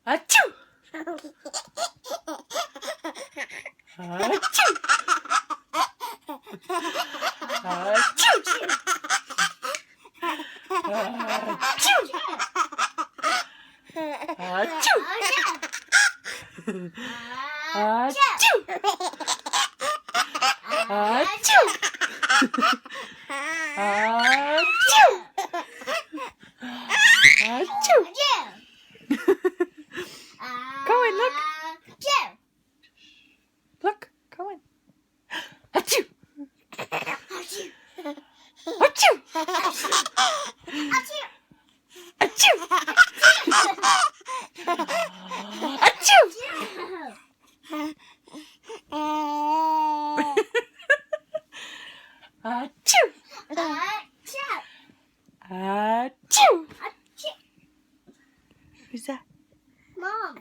아츄! 아츄! 아츄! 아츄! 아츄! 아츄! 아츄! 아츄! Cohen, look. Look, Cohen. Achoo! Achoo! Achoo! Achoo! Achoo! Achoo! Who's that? Mom.